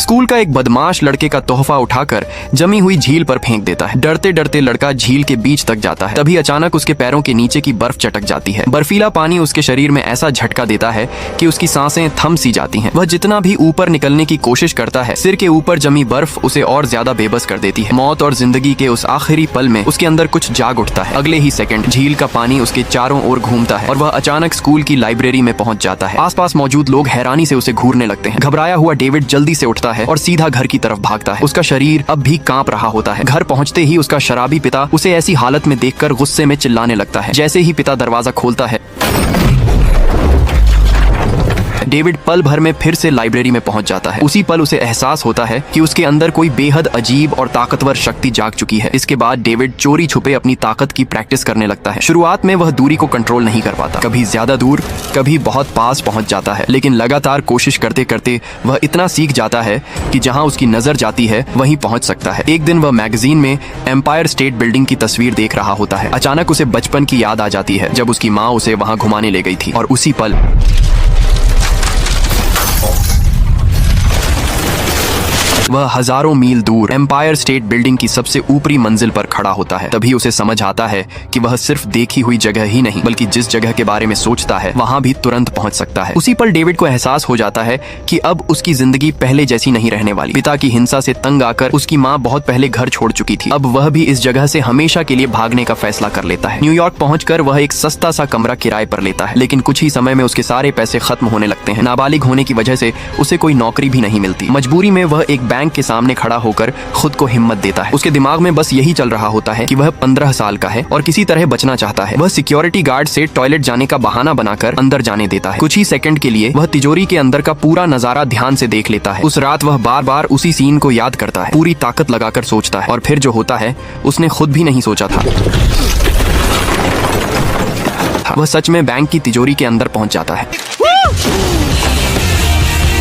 School का एक बदमाश लड़के का तोहफा उठाकर जमी हुई झील पर फेंक देता है। डरते डरते लड़का झील के बीच तक जाता है। तभी अचानक उसके पैरों के नीचे की बर्फ चटक जाती है। बर्फीला पानी उसके शरीर में ऐसा झटका देता है कि उसकी सांसें थम सी जाती हैं। वह जितना भी ऊपर निकलने की कोशिश करता है, सिर के ऊपर जमी बर्फ उसे और ज्यादा बेबस कर देती है। मौत और जिंदगी के उस आखिरी पल में उसके अंदर कुछ जाग उठता है। अगले ही सेकंड झील का पानी उसके चारों ओर घूमता है और वह अचानक स्कूल की लाइब्रेरी में पहुंच जाता है। आसपास मौजूद लोग हैरानी से उसे घूरने लगते हैं। घबराया हुआ डेविड जल्दी से उठता है और सीधा घर की तरफ भागता है। उसका शरीर अब भी कांप रहा होता है। घर पहुंचते ही उसका शराबी पिता उसे ऐसी हालत में देखकर गुस्से में चिल्लाने लगता है। जैसे ही पिता दरवाजा खोलता है, डेविड पल भर में फिर से लाइब्रेरी में पहुंच जाता है। उसी पल उसे एहसास होता है कि उसके अंदर कोई बेहद अजीब और ताकतवर शक्ति जाग चुकी है। इसके बाद डेविड चोरी छुपे अपनी ताकत की प्रैक्टिस करने लगता है। शुरुआत में वह दूरी को कंट्रोल नहीं कर पाता, कभी ज्यादा दूर, कभी बहुत पास पहुंच जाता है, लेकिन लगातार कोशिश करते करते वह इतना सीख जाता है कि जहां उसकी नजर जाती है वहीं पहुंच सकता है। एक दिन वह मैगजीन में एम्पायर स्टेट बिल्डिंग की तस्वीर देख रहा होता है। अचानक उसे बचपन की याद आ जाती है जब उसकी माँ उसे वहां घुमाने ले गई थी, और उसी पल वह हजारों मील दूर एम्पायर स्टेट बिल्डिंग की सबसे ऊपरी मंजिल पर खड़ा होता है। तभी उसे समझ आता है कि वह सिर्फ देखी हुई जगह ही नहीं, बल्कि जिस जगह के बारे में सोचता है वहां भी तुरंत पहुंच सकता है। उसी पल डेविड को एहसास हो जाता है कि अब उसकी जिंदगी पहले जैसी नहीं रहने वाली। पिता की हिंसा से तंग आकर उसकी माँ बहुत पहले घर छोड़ चुकी थी। अब वह भी इस जगह से हमेशा के लिए भागने का फैसला कर लेता है। न्यूयॉर्क पहुंचकर वह एक सस्ता सा कमरा किराए पर लेता है, लेकिन कुछ ही समय में उसके सारे पैसे खत्म होने लगते हैं। नाबालिग होने की वजह से उसे कोई नौकरी भी नहीं मिलती। मजबूरी में वह एक बैंक के सामने खड़ा होकर खुद को हिम्मत देता है। उसके दिमाग में बस यही चल रहा होता है कि वह 15 साल का है और किसी तरह बचना चाहता है। वह सिक्योरिटी गार्ड से टॉयलेट जाने का बहाना बनाकर अंदर जाने देता है। कुछ ही सेकंड के लिए वह तिजोरी के अंदर का पूरा नजारा ध्यान से देख लेता है। उस रात वह बार बार उसी सीन को याद करता है, पूरी ताकत लगाकर सोचता है, और फिर जो होता है उसने खुद भी नहीं सोचा था। वह सच में बैंक की तिजोरी के अंदर पहुंच जाता है।